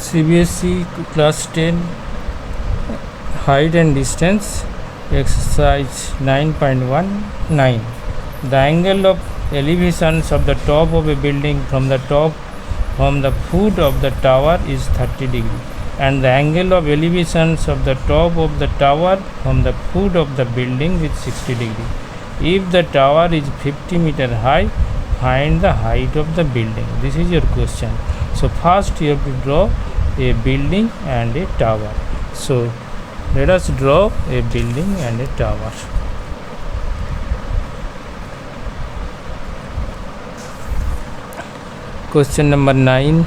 CBSE class 10 height and distance exercise 9.19. The angle of elevations of the top of a building from the foot of the tower is 30 degree, and the angle of elevations of the top of the tower from the foot of the building is 60 degree. If the tower is 50 meter high, find the height of the building. This is your question. So first you have to draw a building and a tower. So let us draw a building and a tower. Question number 9.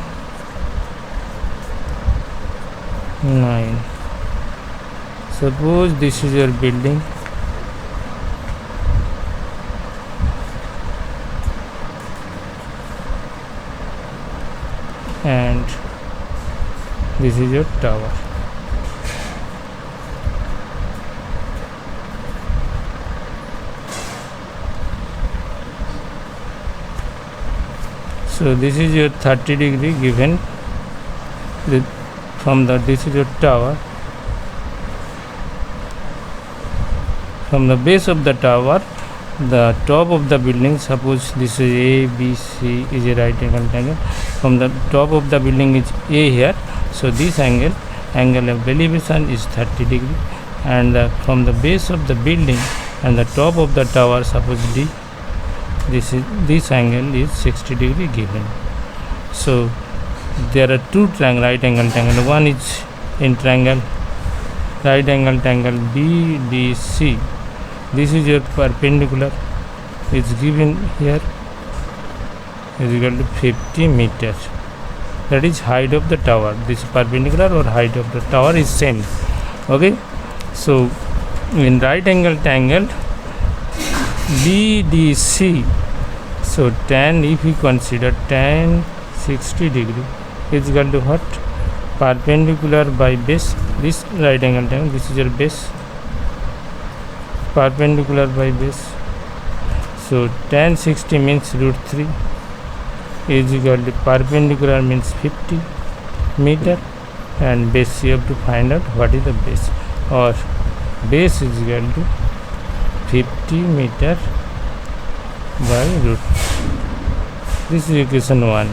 Suppose this is your building. And this is your tower. So this is your 30 degree given from this is your tower. From the base of the tower, the top of the building, suppose this is A, B, C is a right angle triangle. From the top of the building is A here. So this angle of elevation is 30 degree, and from the base of the building and the top of the tower, suppose D, this angle is 60 degree given. So there are two right angle triangle. One is in triangle right angle triangle BDC. This is your perpendicular. It's given here is equal to 50 meters. That is height of the tower. This perpendicular or height of the tower is same. Okay. So in right angle triangle BDC, so tan, if we consider tan 60 degree is equal to what? Perpendicular by base. This right angle triangle, this is your base. Perpendicular by base. So tan 60 means root 3 is equal to perpendicular means 50 meter, and base you have to find out what is the base, or base is equal to 50 meter by root. This is equation 1.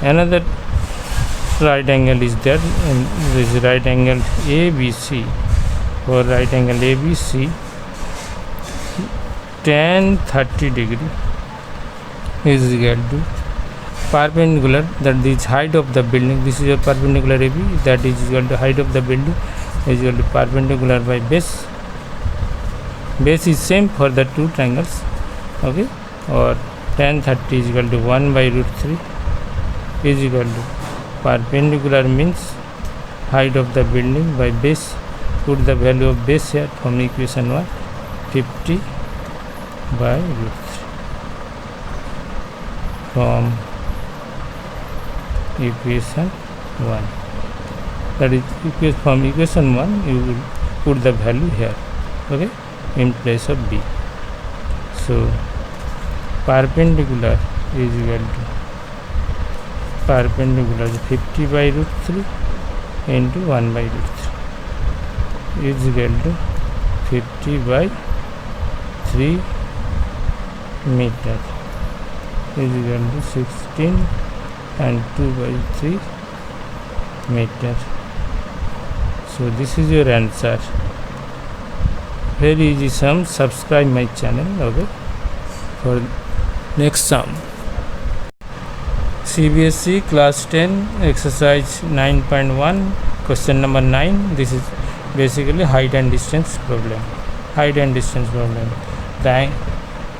Another right angle is there, and this is right angle ABC. For right angle ABC, tan 30 degree is equal to perpendicular, that is height of the building. This is your perpendicular AB, that is equal to height of the building is equal to perpendicular by base. Base is same for the two triangles. Okay, or tan 30 is equal to 1 by root 3 is equal to perpendicular means height of the building by base. Put the value of base here from equation 1, 50 by root 3 from equation 1. That is from equation 1 you will put the value here, okay, in place of B. So perpendicular is equal to perpendicular 50 by root 3 into 1 by root 3 is equal to 50 by 3 meter is equal to 16 and 2 by 3 meter. So this is your answer. Very easy sum. Subscribe my channel, okay, for next sum. CBSE class 10 exercise 9.1 question number 9. This is basically height and distance problem. The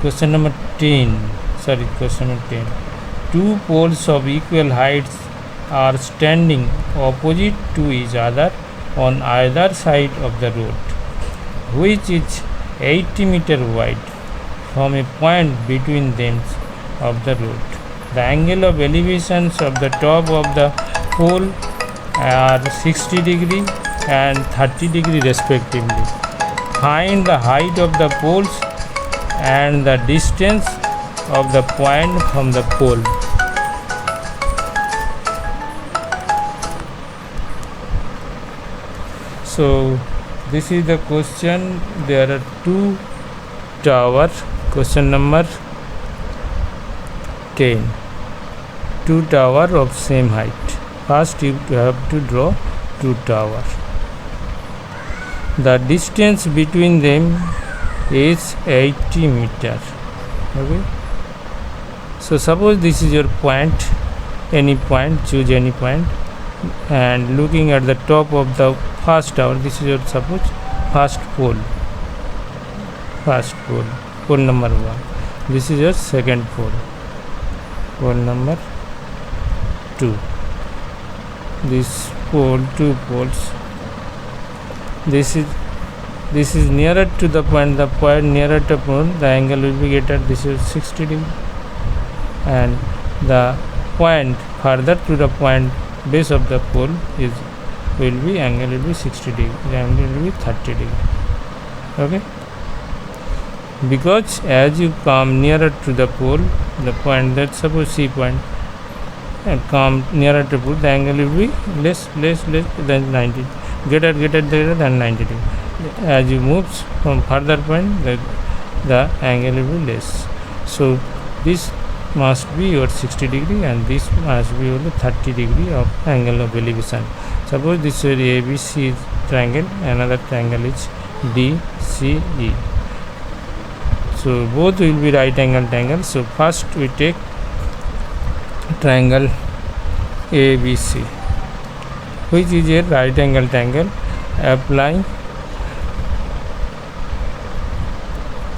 question number 10. Two poles of equal heights are standing opposite to each other on either side of the road, which is 80 meter wide from a point between them of the road. The angle of elevations of the top of the pole are 60 degree and 30 degree respectively. Find the height of the poles and the distance of the point from the pole. So this is the question. There are two towers. Question number 10. Two towers of same height. First you have to draw two towers. The distance between them is 80 meter. Okay. So suppose this is your point, any point, choose any point, and looking at the top of the first tower, this is your suppose first pole, pole number 1. This is your second pole number 2. This pole, two poles. This is nearer to the point nearer to pole, the angle will be greater. This is 60 degree, and the point further to the point base of the pole angle will be 60 degree, the angle will be 30 degree. Okay, because as you come nearer to the pole, the point, that suppose C point, and come nearer to pole, the angle will be less than 90, greater than 90 degree. As you move from further point, the angle will be less. So this must be your 60 degree, and this must be your 30 degree of angle of elevation. Suppose this is ABC triangle, another triangle is DCE. So both will be right angle triangle. So first we take triangle ABC, which is a right angle triangle. Applying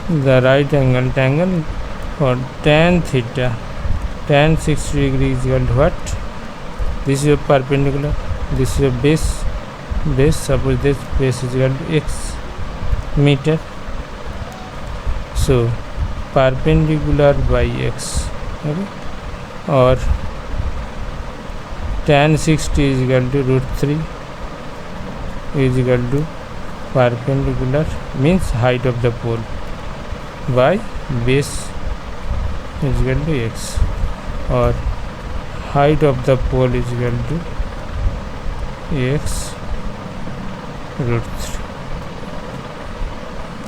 the right angle triangle for tan theta, tan 60 degree is equal to what? This is your perpendicular, this is your base. Suppose this base is equal to x meter. So perpendicular by x, okay, or tan 60 is equal to √3 is equal to perpendicular, means height of the pole, by base is equal to x, or height of the pole is equal to x √3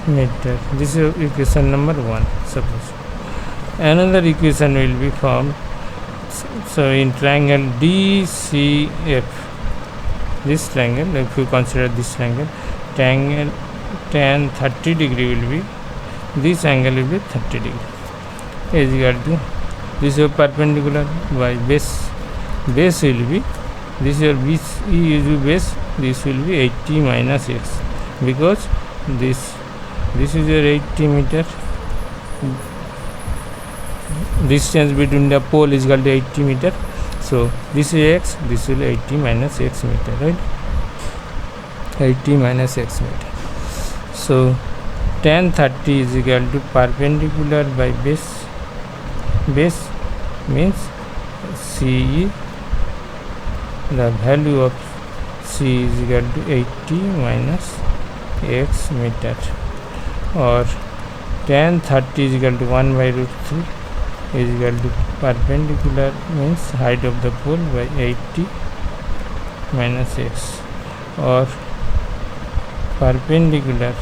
meter. This is equation number 1. Suppose another equation will be formed. So in triangle DCF, this triangle, if you consider this triangle, tan 30 degree will be, this angle will be 30 degree, is equal to, this is perpendicular by base will be, this is your BC is base, this will be 80 minus x, because this is your 80 meter. Distance between the pole is equal to 80 meter. So this is x, this will 80 minus x meter, right? 80 minus x meter. So tan 30 is equal to perpendicular by base means CE, the value of C is equal to 80 minus x meter, or tan 30 is equal to 1 by √3 is equal to perpendicular means height of the pole by 80 minus x, or perpendicular,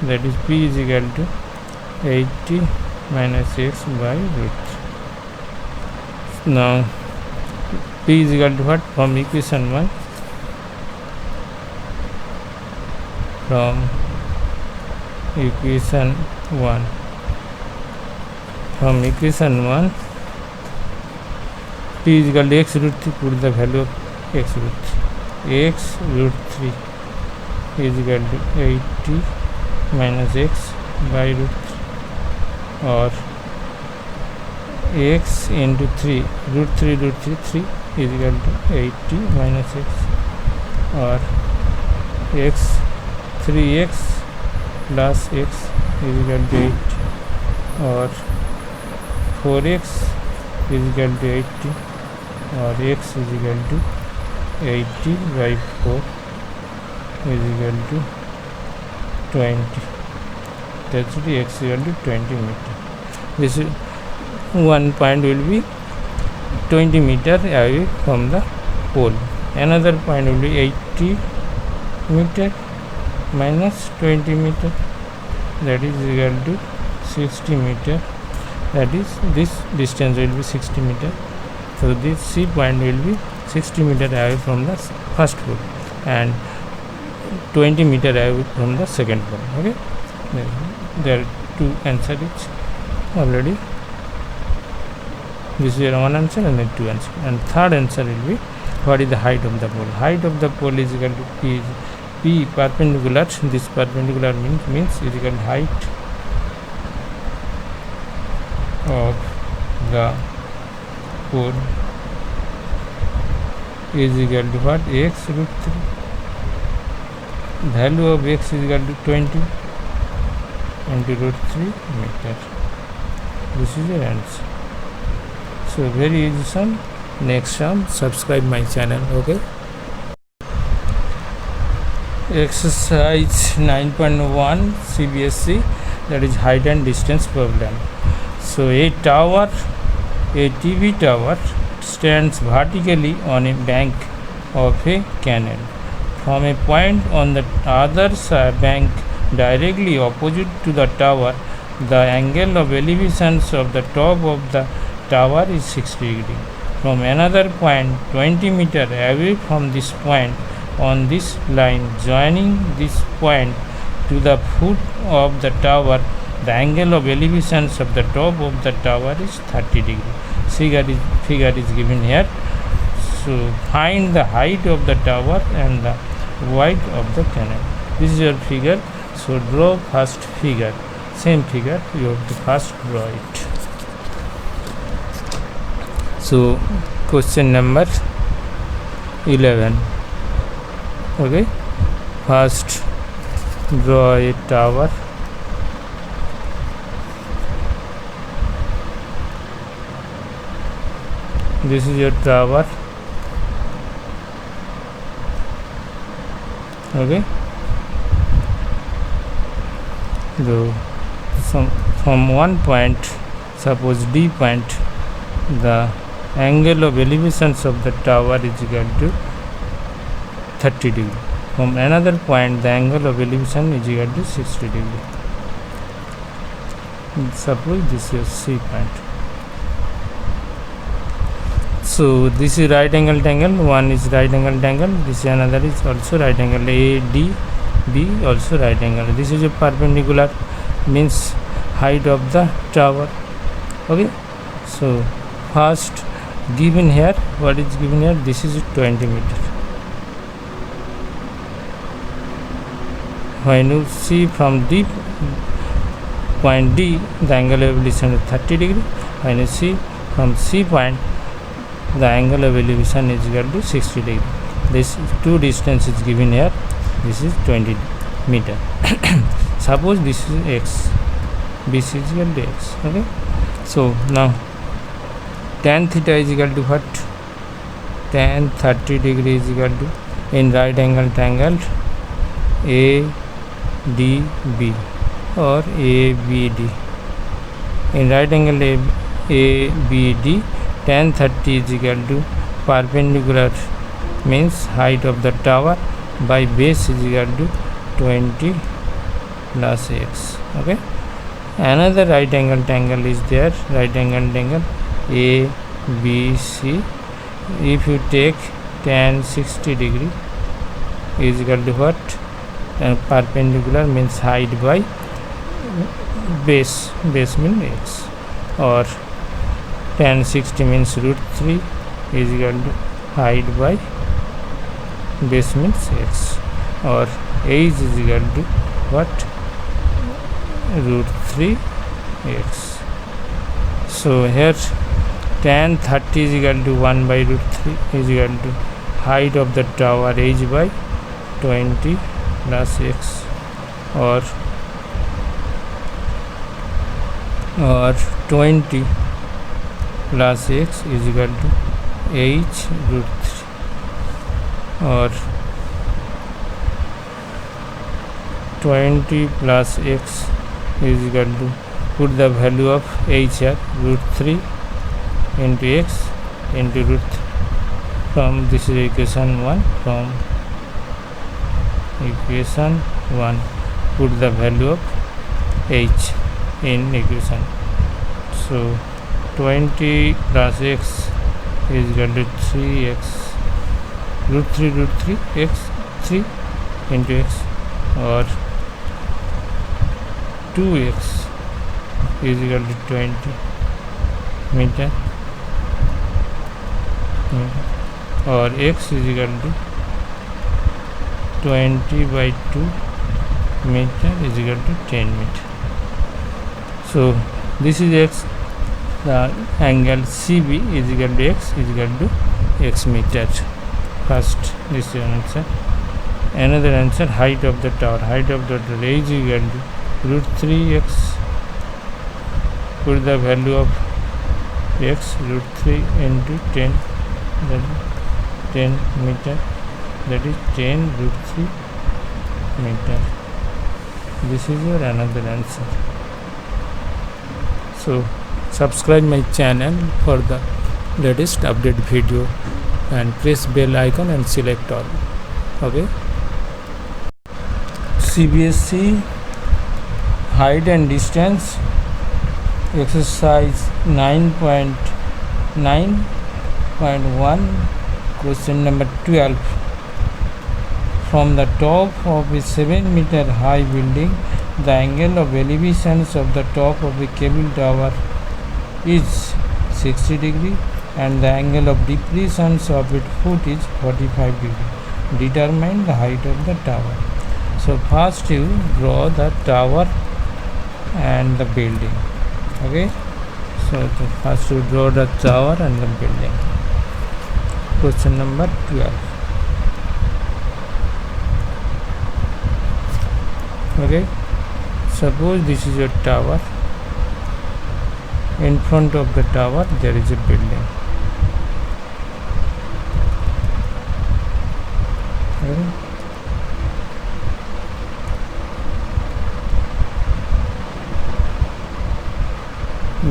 that is P is equal to 80 minus x by √3. Now P is equal to what? From equation 1, from equation 1 P is equal to x √3, put the value of x √3 is equal to 80 minus x by √3, or x into 3, √3 3 is equal to 80 minus x, or x 3x plus x is equal to 80, or 4x is equal to 80, or x is equal to 80 by 4 is equal to 20. That's the x is equal to 20 meter. This is one point will be 20 meter away from the pole. Another point will be 80 meter minus 20 meter, that is equal to 60 meter. That is, this distance will be 60 meter. So this C point will be 60 meter away from the first pole and 20 meter away from the second pole. Okay, there are two answers already. This is your one answer and then two answer. And third answer will be, what is the height of the pole? Height of the pole is equal to P perpendicular. This perpendicular means is equal to height of the pole is equal to what? X root 3. Value of x is equal to 20 into root 3 meter. This is your answer. So very easy sum. Next sum, subscribe my channel. Okay. Exercise 9.1 CBSE, that is height and distance problem. So a TV tower stands vertically on a bank of a canal. From a point on the other bank directly opposite to the tower, the angle of elevations of the top of the tower is 60 degrees. From another point 20 meter away from this point on this line joining this point to the foot of the tower, the angle of elevations of the top of the tower is 30 degrees. Figure is given here. So find the height of the tower and the width of the canal. This is your figure. So draw first figure. Same figure, you have to first draw it. So question number 11. Okay, first draw a tower. This is your tower. Okay, so from one point, suppose D point, the angle of elevations of the tower is equal to 30 degrees. From another point, the angle of elevation is equal to 60 degrees. Suppose this is C point. So this is right angle triangle, one is right angle triangle, this another is also right angle, ADB also right angle. This is a perpendicular, means height of the tower. Okay, so first given here, what is given here? This is 20 meter. When you see from D point D, the angle of elevation is 30 degrees. When you see from C point, the angle of elevation is equal to 60 degrees. This two distance is given here. This is 20 meter. Suppose this is x, BC is equal to x. Okay, so now tan theta is equal to what? Tan 30 degrees is equal to, in right angle triangle, ADB or ABD. In right angle ABD, tan 30 is equal to perpendicular, means height of the tower, by base is equal to 20 plus x. Okay, another right angle triangle is there, right angle triangle ABC. If you take tan 60 degree is equal to what? Perpendicular means height by base means x, or tan 60 means root 3 is equal to height by base means x, or age is equal to what? Root 3 x. So here tan 30 is equal to 1 by root 3 is equal to height of the tower h by 20 plus x, or 20 plus x is equal to h root 3, or 20 plus x is equal to, put the value of h here, root 3 into x into root 3. From this is equation 1, from equation 1, put the value of h in equation. So 20 plus x is equal to 3x root 3 x 3 into x, or 2x is equal to 20 meter, or x is equal to 20 by 2 meter is equal to 10 meter. So this is x. The angle CB is equal to x is equal to x meter. First, this is an answer. Another answer, height of the tower. Height of the tower is equal to root 3x. Put the value of x, root 3 into 10, that is 10 meter, that is 10 root 3 meter. This is your another answer. So subscribe my channel for the latest update video and press bell icon and select all. Okay. CBSE height and distance exercise 9.9.1 question number 12. From the top of a 7-meter high building, the angle of elevations of the top of the cable tower is 60 degree and the angle of depressions of its foot is 45 degree. Determine the height of the tower. So first you draw the tower and the building. Okay, so first you draw the tower and the building. Question number 12. Okay, suppose this is your tower. In front of the tower there is a building. Okay.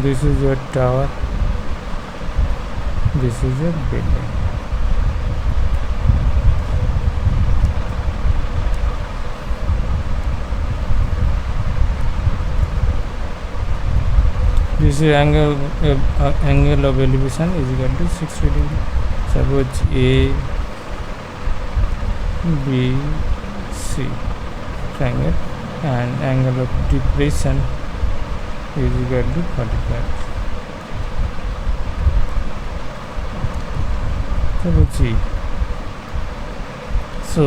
This is your tower, this is your building. This is angle of elevation is equal to 60 degree. Suppose A, B, C triangle, and angle of depression is equal to 45. Suppose C. So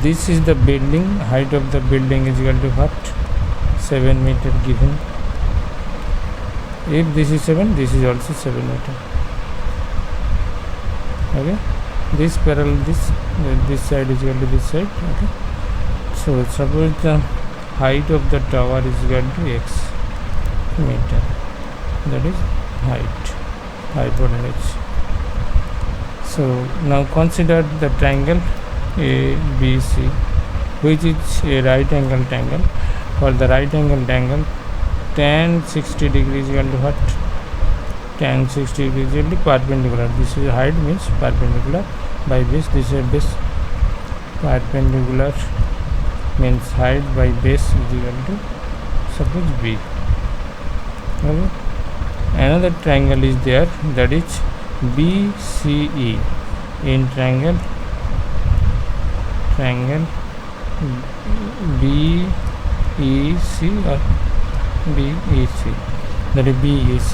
this is the building. Height of the building is equal to what? 7 meter given. If this is 7, this is also 7 meter. Okay, this parallel this side is equal to this side. Okay, so suppose the height of the tower is equal to x meter, that is height, hypotenuse. So now consider the triangle ABC, which is a right angle triangle. For the right angle triangle, tan 60 degrees is equal to what? Tan 60 degrees is equal to perpendicular. This is height, means perpendicular by base. This is base. Perpendicular means height by base is equal to suppose B. Okay. Another triangle is there, that is BCE. In triangle BEC or BEC, that is BEC.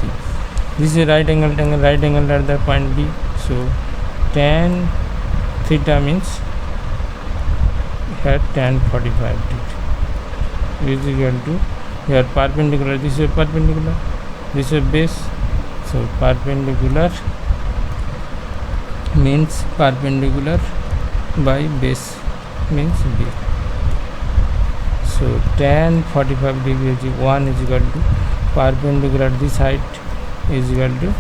This is a right angle triangle, right angle at the point B. So tan theta means here tan 45 degree is equal to here perpendicular. This is perpendicular, this is base. So perpendicular means perpendicular by base means B. So tan 45 degree 1 is equal to perpendicular, this height is equal to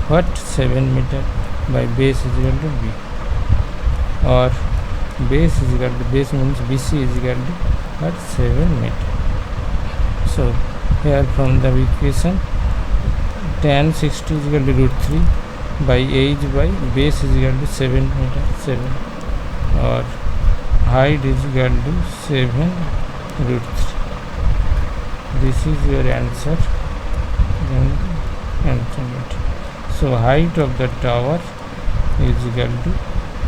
what? 7 meter by base is equal to B, or base is equal to, base means BC is equal to what? 7 meter. So here from the equation, tan 60 is equal to root 3 by h by base is equal to 7 meter, 7, or height is equal to 7 root 3. This is your answer. Then answer it. So height of the tower is equal to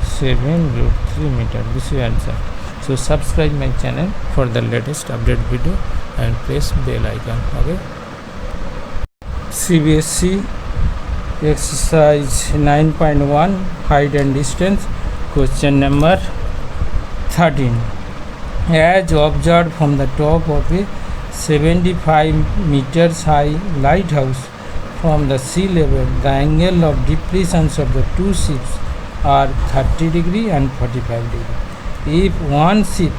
7 root 3 meter. This is answer. So subscribe my channel for the latest update video and press bell icon. Okay. CBSE exercise 9.1 height and distance. Question number 13. As observed from the top of a 75 meters high lighthouse from the sea level, the angle of depressions of the two ships are 30 degree and 45 degree. If one ship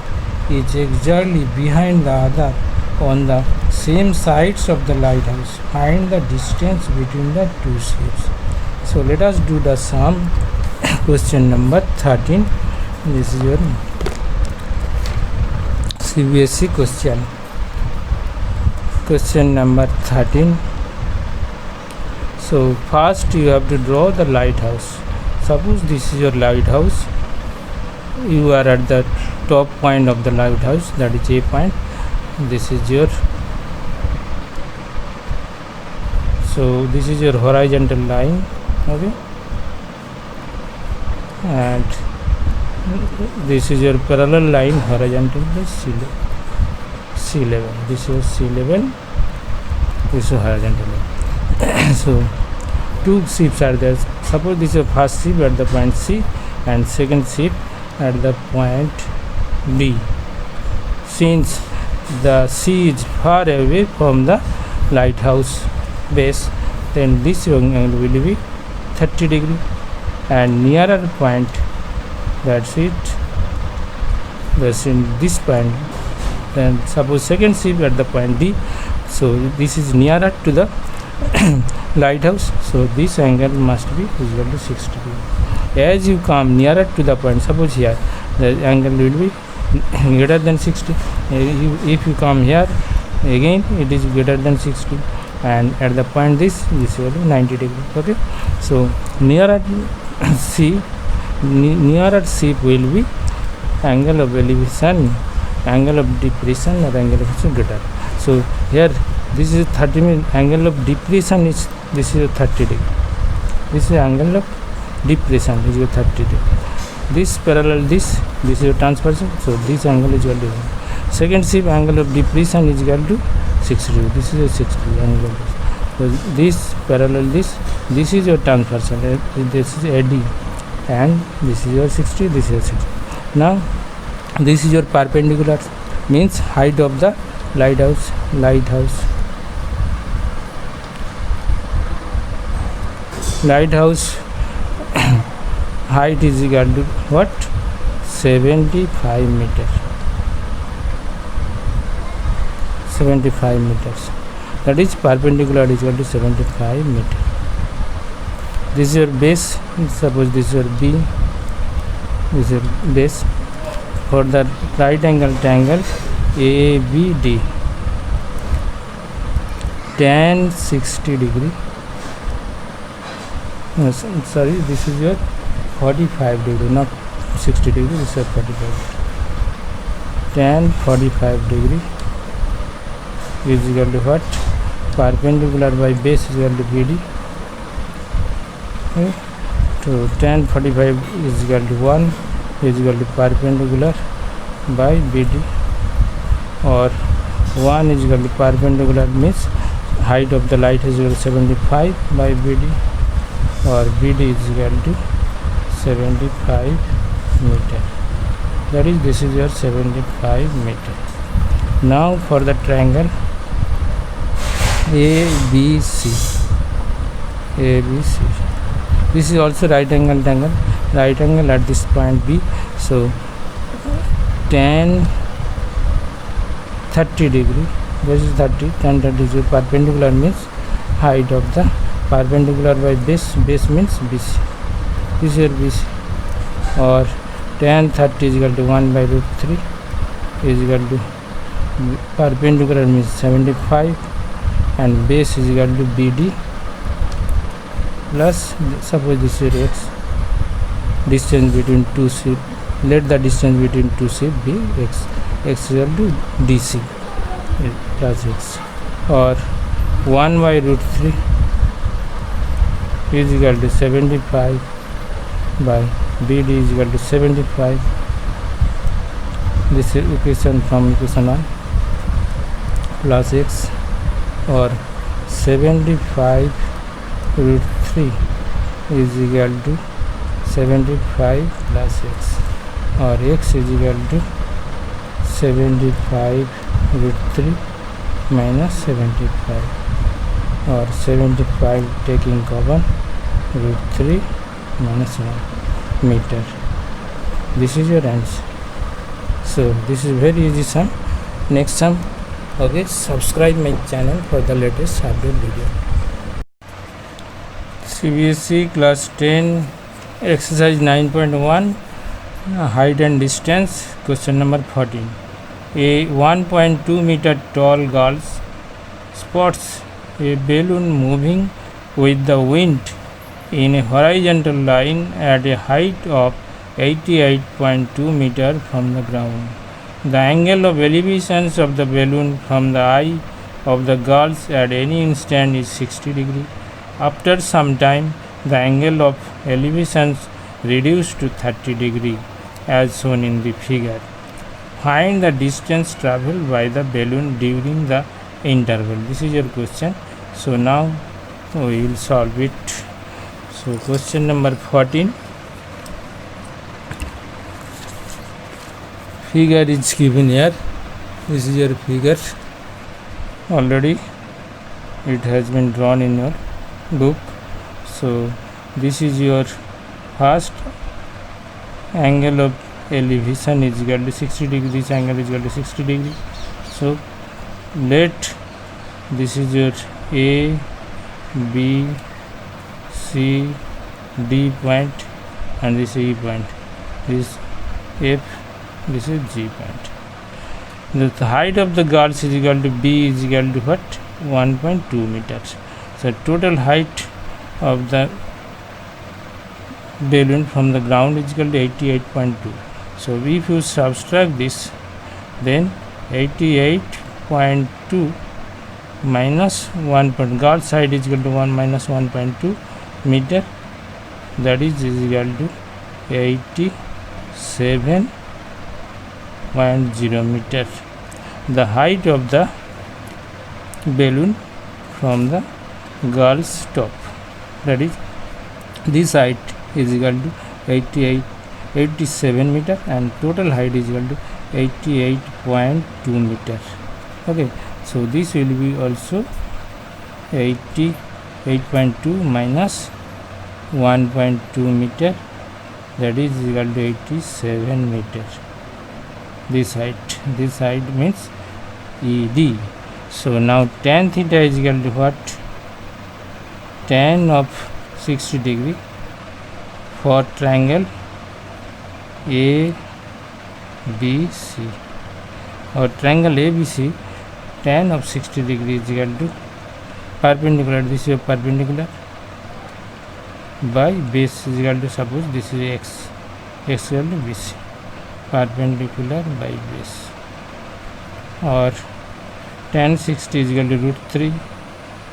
is exactly behind the other on the same sides of the lighthouse, find the distance between the two ships. So let us do the sum. Question number 13. This is your CBSE question. Question number 13. So first you have to draw the lighthouse. Suppose this is your lighthouse. You are at the top point of the lighthouse, that is A point. This is your, so this is your horizontal line. Okay, and this is your parallel line, horizontal to sea level. This is sea level, this is horizontal line. So two ships are there. Suppose this is first ship at the point C and second ship at the point B. Since the sea is far away from the lighthouse base, then this angle will be 30 degree, and nearer point, that's it, that's in this point. Then suppose second ship at the point D, so this is nearer to the lighthouse, so this angle must be equal to 60 degree. As you come nearer to the point, suppose here the angle will be greater than 60. If you come here again, it is greater than 60, and at the point this is 90 degree. Okay, so nearer ship will be angle of elevation, angle of depression, or angle of greater. So here this is 30 means angle of depression is, this is 30 degree. This is angle of depression is 30 degree. This parallel this is your transversal, so this angle is equal to 1. Second ship angle of depression is equal to 60 degree. This is a 60 angle. So this parallel this is your transversal. This is AD, and this is your 60. This is 60. Now this is your perpendicular, means height of the lighthouse. Lighthouse height is equal to what? 75 meters. 75 meters. That is perpendicular is equal to 75 meters. This is your base. Suppose this is your B. This is your base. For the right angle triangle ABD, tan 60 degree. Sorry, this is your 45 degree, not 60 degree. This is 45. Tan 45 degree is equal to what? Perpendicular by base is equal to BD. Okay. So tan 45 is equal to 1 is equal to perpendicular by BD, or 1 is equal to perpendicular means height of the light is equal to 75 by BD, or BD is equal to 75 meter. That is, this is your 75 meter. Now for the triangle ABC, this is also right angle triangle. Right angle at this point B. So tan 30 degree. This is 30. Tan 30 is perpendicular means height of the perpendicular by base. Base means BC. This is your BC. Or tan 30 is equal to 1 by root 3 is equal to perpendicular means 75, and base is equal to BD plus, suppose this is X, distance between two let the distance between two shape be x. X equal to dc plus x, or 1 by root 3 is equal to 75 by bd is equal to 75. This is equation from equation 1 plus x, or 75 root 3 is equal to 75 plus x, or x is equal to 75 root 3 minus 75, or 75 taking common root 3 minus 1 meter. This is your answer. So this is very easy sum. Next sum. Okay, subscribe my channel for the latest update video. CBSE class 10 exercise 9.1 height and distance. Question number 14. A 1.2 meter tall girl spots a balloon moving with the wind in a horizontal line at a height of 88.2 meter from the ground. The angle of elevations of the balloon from the eye of the girls at any instant is 60 degree. After some time, the angle of elevations reduced to 30 degree as shown in the figure. Find the distance traveled by the balloon during the interval. This is your question. So now we will solve it. So question number 14. Figure is given here. This is your figure. Already it has been drawn in your book. So this is your first angle of elevation is equal to 60 degree. This angle is equal to 60 degree. So let this is your A, B, C, D point, and this is E point. This F, this is G point. The height of the girls is equal to B is equal to what? 1.2 meters. So total height of the balloon from the ground is equal to 88.2. So if you subtract this, then 88.2 minus 1. Girl side is equal to 1 minus 1.2 meter, that is equal to 87.0 meter. The height of the balloon from the girl's top, that is this height is equal to 87 meter, and total height is equal to 88.2 meter. Okay, so this will be also 88.2 minus 1.2 meter, that is equal to 87 meter. This height means ED. So now tan theta is equal to what? Tan of 60 degree for triangle ABC, or triangle ABC, tan of 60 degree is equal to perpendicular, this is perpendicular, by base is equal to, suppose this is x equal to BC, perpendicular by base, or tan 60 is equal to root 3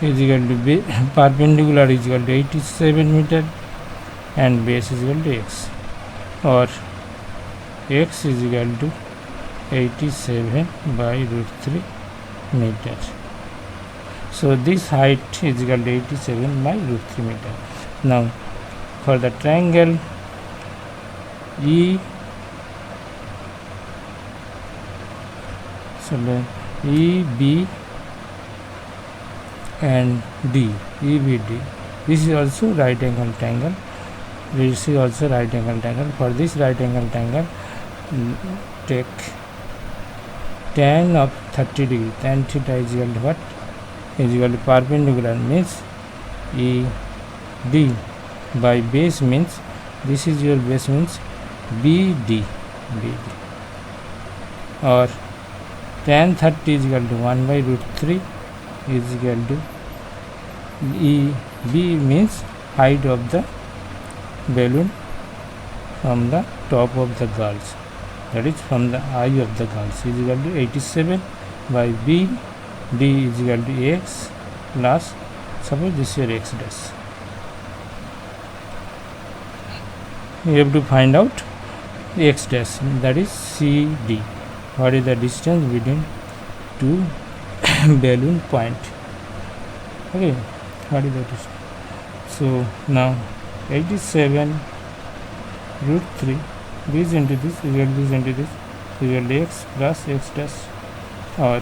is equal to B, perpendicular is equal to 87 meter and base is equal to x, or x is equal to 87 by root 3 meter. So this height is equal to 87 by root 3 meter. Now for the triangle E, so the EB and D, EBD, this is also right angle triangle. This is also right angle triangle. For this right angle triangle, take tan of 30 degree. Tan theta is equal to what? Is equal to perpendicular means ED by base means, this is your base means BD, or tan 30 is equal to 1 by root 3 is equal to EB means height of the balloon from the top of the girls, that is from the eye of the girls, is equal to 87 by b. B is equal to x plus, suppose this is your x dash. You have to find out x dash, that is CD. What is the distance between two balloon point? Okay, what is the distance? So now 87 root 3, this into this is equal to this into this is equal to x plus x dash, or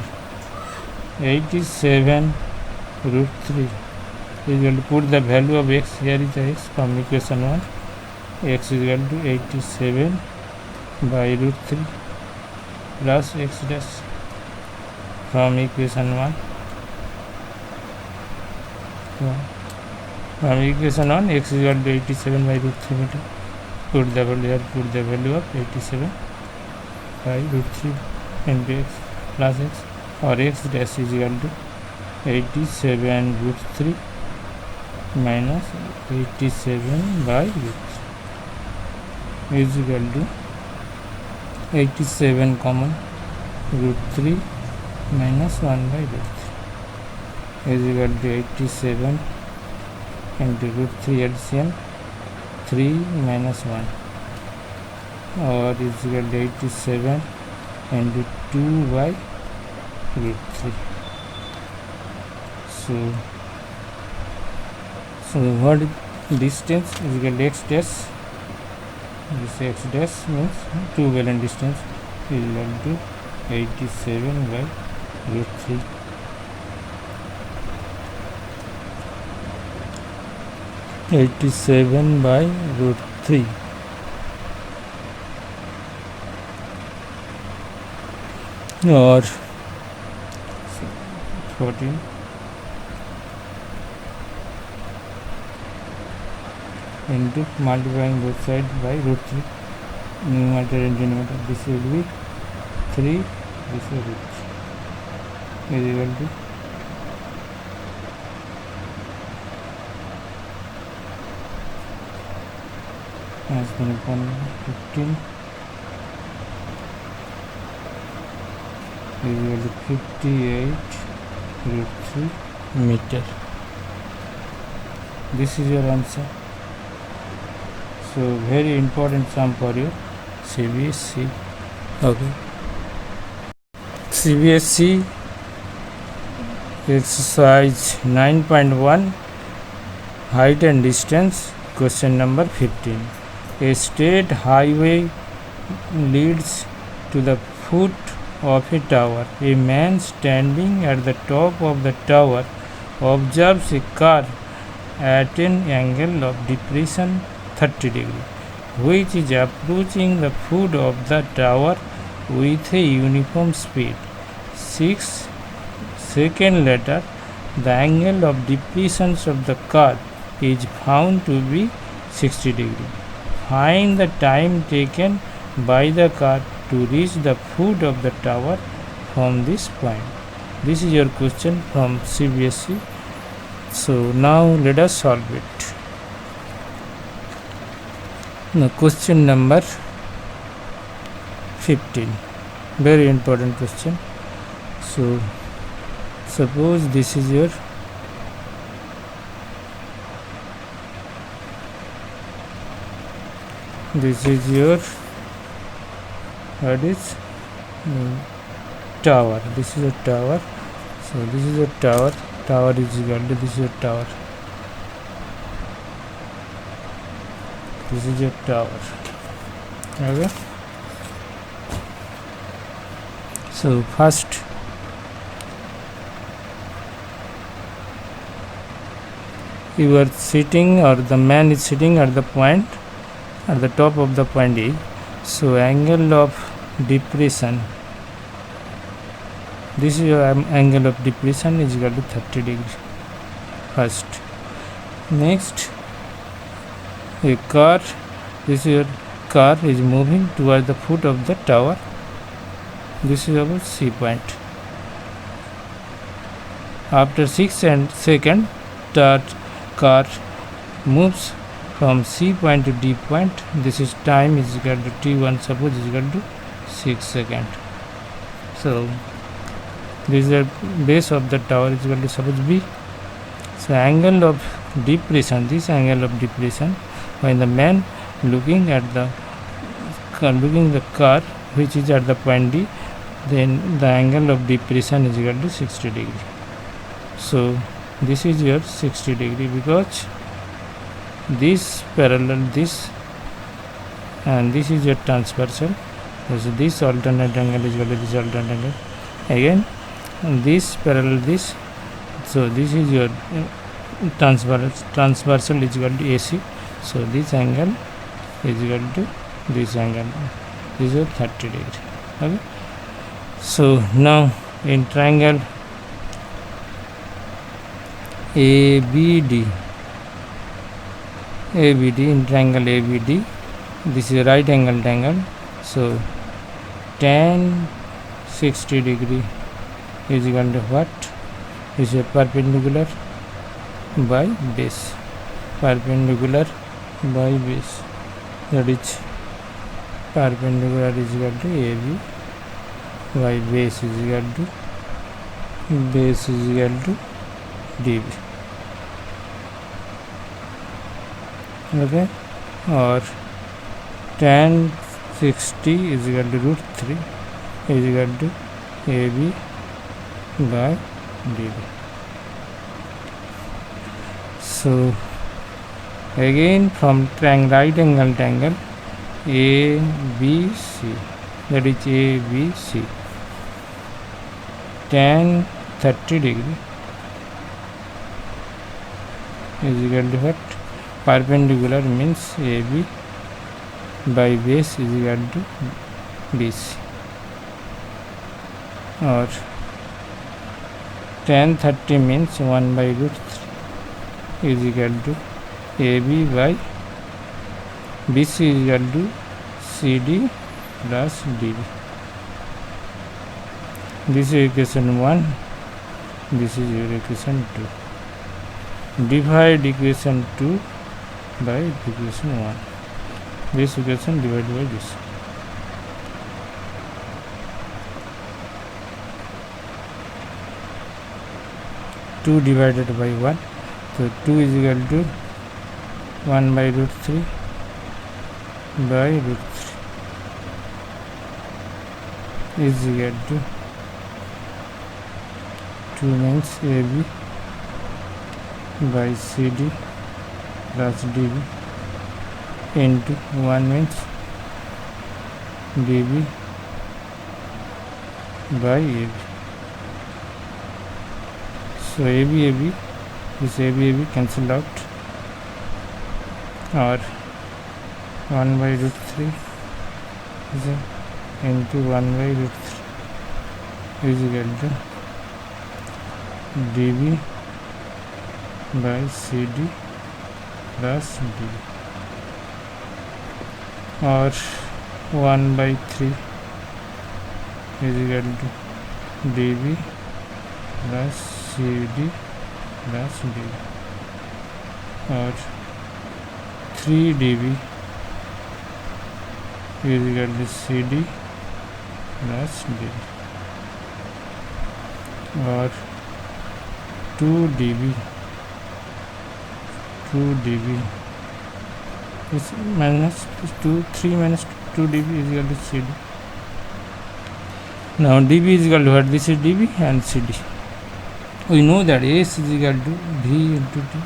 87 root 3 is equal to, put the value of x, here is the x from equation 1, x is equal to 87 by root 3 plus x dash from equation 1. From equation 1, x is equal to 87 by root 3 meter. Put the value here, put the value of 87 by root 3 into x plus x, or x dash is equal to 87 root 3 minus 87 by root 3 is equal to 87 common root 3 minus 1 by root 3 is equal to 87 into root 3 LCM 3 minus 1, or is equal to 87 into 2 by root 3. So what distance is equal to x dash, this x dash means two balloon distance is equal to 87 by root 3. (87 by root 3) or 14 into multiplying both sides by root 3, numerator and denominator, this will be 3, this is root 3 is equal to as 15 is equal to 58 root 3 meter. This is your answer. So very important sum for your CBSE. Okay. CBSE exercise 9.1 height and distance, question number 15. A state highway leads to the foot of a tower. A man standing at the top of the tower observes a car at an angle of depression 30 degrees, which is approaching the foot of the tower with a uniform speed. 6 seconds later, the angle of depression of the car is found to be 60 degrees. Find the time taken by the car to reach the foot of the tower from this point. This is your question from CBSE. So now let us solve it. Now question number 15, very important question. So suppose this is your what is tower. This is a tower. So this is a tower. Tower is equal to, this is a tower. This is a tower. Okay. So first you are sitting, or the man is sitting at the point, at the top of the point A. So angle of depression, this is your angle of depression, is equal to 30 degrees. First, next, a car, this is your car is moving towards the foot of the tower. This is our C point. After 6 seconds, that car moves from C point to D point. This is time is equal to t1 suppose is equal to 6 seconds. So this is the base of the tower is equal to suppose B. So angle of depression, this angle of depression when the man looking at the car which is at the point D, then the angle of depression is equal to 60 degree. So this is your 60 degree because this parallel this and this is your transversal. So this alternate angle is equal to this alternate angle. Again this parallel this. So this is your transversal is equal to AC. So this angle is equal to this angle. This is 30 degree. Okay. So now in triangle ABD, in triangle ABD, this is a right angle triangle. So tan 60 degree is equal to what? This is a perpendicular by base. Perpendicular by base. That is perpendicular is equal to AB by base is equal to DB. Okay, or tan 60 is equal to root 3 is equal to AB by DB. So again from right angle triangle ABC, that is ABC, tan 30 degree is equal to what? Perpendicular means AB by base is equal to BC, or tan 30 means 1 by root 3 is equal to AB by BC is equal to CD plus DB. This is equation 1, this is your equation 2. Divide equation 2 by equation 1. This equation divided by this. Two divided by 1. So 2 is equal to 1 by root 3 by root 3 is equal to 2 means AB by CD plus DB into 1 means DB by AB. So AB, this AB cancelled out, or 1 by root 3 is into 1 by root 3 is equal to DB by CD plus DB, or 1 by 3 is equal to DB plus CD plus DB, or 3 dB is equal to CD plus dB, or 2 dB is minus 3 minus 2 dB is equal to CD. Now dB is equal to what? This is dB and CD. We know that S is equal to V into T.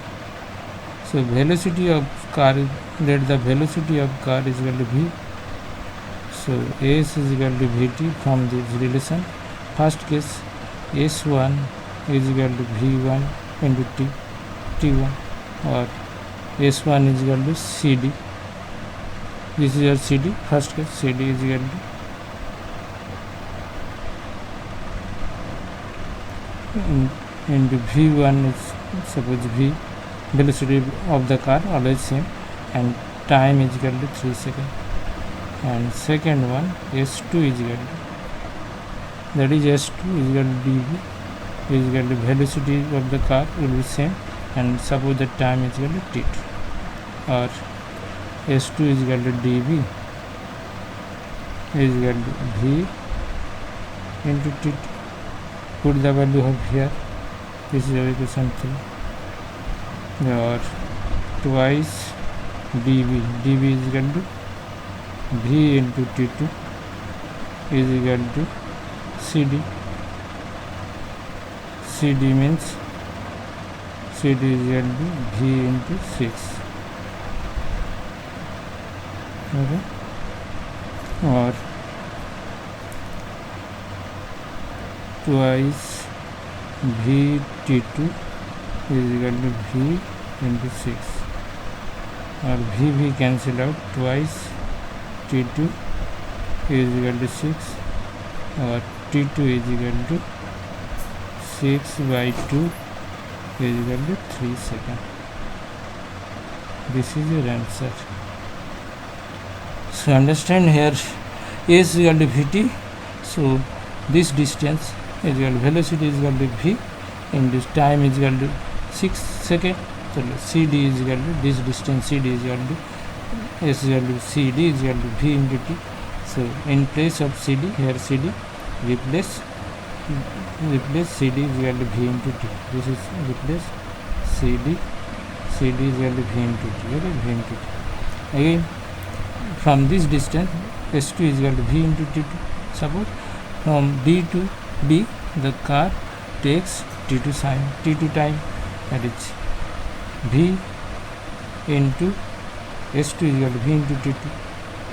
So velocity of car, let the velocity of car is equal to V. So S is equal to Vt from this relation. First case S1 is equal to V1 into T1, or S1 is equal to CD. This is your CD. First case CD is equal to into V1 is suppose V, velocity of the car always same, and time is equal to 3 seconds. And second one S2 is equal to, that is S2 is equal to dB is equal to velocity of the car will be same, and suppose the time is equal to t2. or S2 is equal to dB is equal to V into T2. Put the value of here. This is equation 3. Or twice dB. dB is equal to V into T2 is equal to CD. CD means CD is equal to V into 6. Okay. Or twice VT2 is equal to V into 6, or V cancel out, twice T2 is equal to 6, or T2 is equal to 6 by 2 is equal to 3 seconds. This is your answer. So understand here A is equal to Vt. So this distance is equal to velocity is equal to V, in this time is equal to 6 seconds. So CD is equal to this distance, CD is equal to S is equal to CD is equal to V into T. So in place of CD, here CD, replace CD is equal to V into T. This is replace CD is equal to V into T. Okay, V into T. Again, from this distance S2 is equal to V into T2. Suppose from D to B the car takes T2 time, that is V into S2 is equal to V into T2.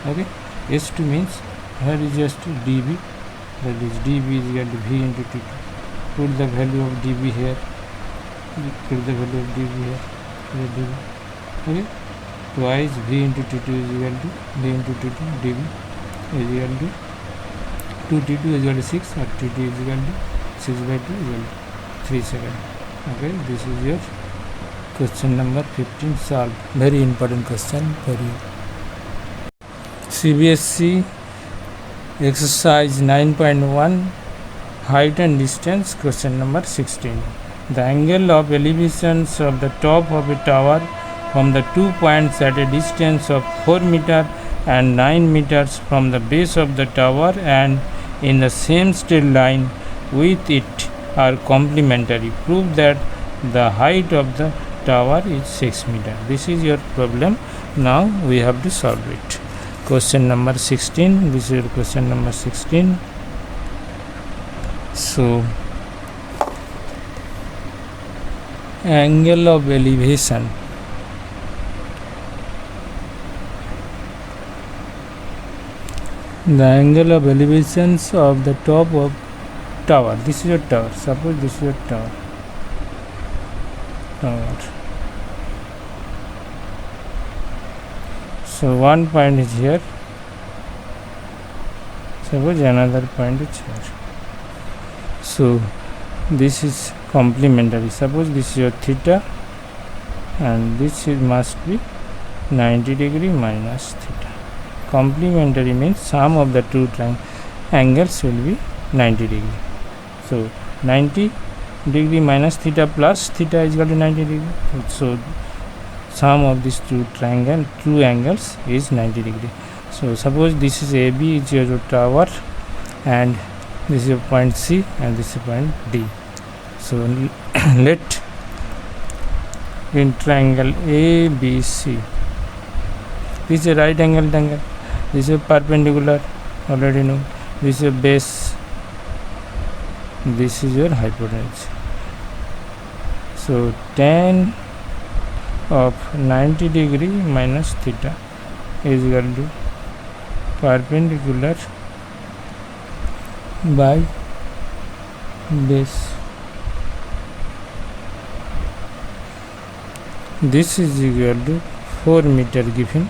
Okay, S2 means here is just dB, that is dB is equal to V into T2. Put the value of dB here, put the value of dB here, dB. Okay, twice V into T2 is equal to V into T2, dB is equal to 2T2 is equal to 6, or T2 is equal to 6 by 2 is equal to 3 seconds. Okay, this is your question number 15 solved. Very important question for you. CBSE exercise 9.1 height and distance, question number 16. The angle of elevations of the top of a tower from the 2 points at a distance of 4 meters and 9 meters from the base of the tower and in the same straight line with it are complementary. Prove that the height of the tower is 6 meters. This is your problem. Now we have to solve it. Question number 16. This is your question number 16. So angle of elevation. The angle of elevations of the top of tower. This is your tower. Suppose this is your tower. So one point is here. Suppose another point is here. So this is complementary. Suppose this is your theta, and this is must be 90 degree minus theta. Complementary means sum of the two angles will be 90 degree. So 90 degree minus theta plus theta is equal to 90 degree. So sum of these two angles is 90 degree. So suppose this is AB is your tower, and this is your point C, and this is point D. So let in triangle ABC, this is a right angled angle, this is perpendicular, already know. This is your base, this is your hypotenuse. So tan of 90 degree minus theta is equal to perpendicular by base. This is equal to 4 meter given,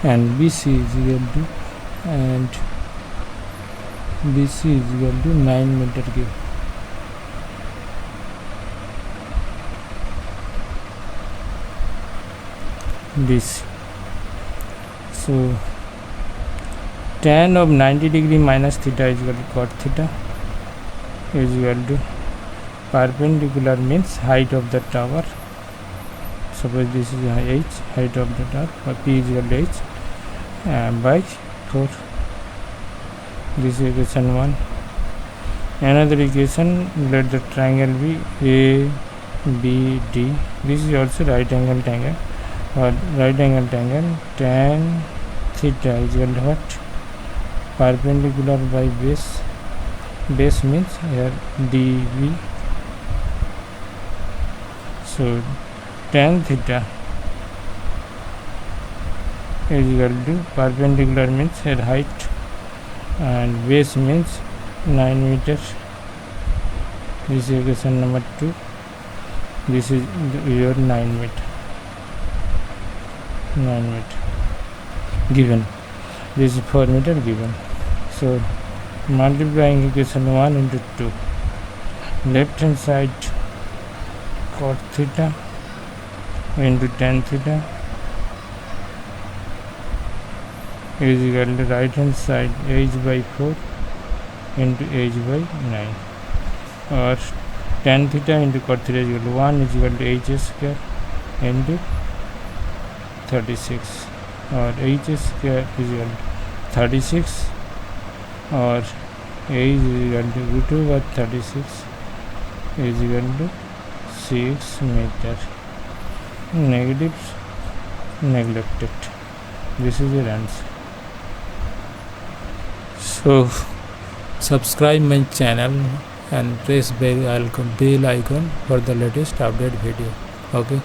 and BC is equal to, and BC is equal to 9 meter given. BC. So tan of 90 degree minus theta is equal to cot theta is equal to perpendicular means height of the tower. suppose this is h, height of the tower, or p is equal to h by 4. This is equation 1. Another equation, let the triangle be ABD. This is also right angle triangle, or right angle triangle. Tan theta is equal to what? Perpendicular by base. Base means here DB. So tan theta is equal to perpendicular means here height, and base means 9 meters. This is equation number 2. This is your 9 meter. 9 meter given. This is 4 meter given. So multiplying equation 1 into 2. Left hand side cot theta into tan theta is equal to right hand side h by 4 into h by 9, or tan theta into cot theta is equal to 1 is equal to h square into 36, or h square is equal to 36, or h is equal to root over 36 is equal to 6 meter. Negatives neglected. This is your answer. So subscribe my channel and press bell icon for the latest update video. Okay.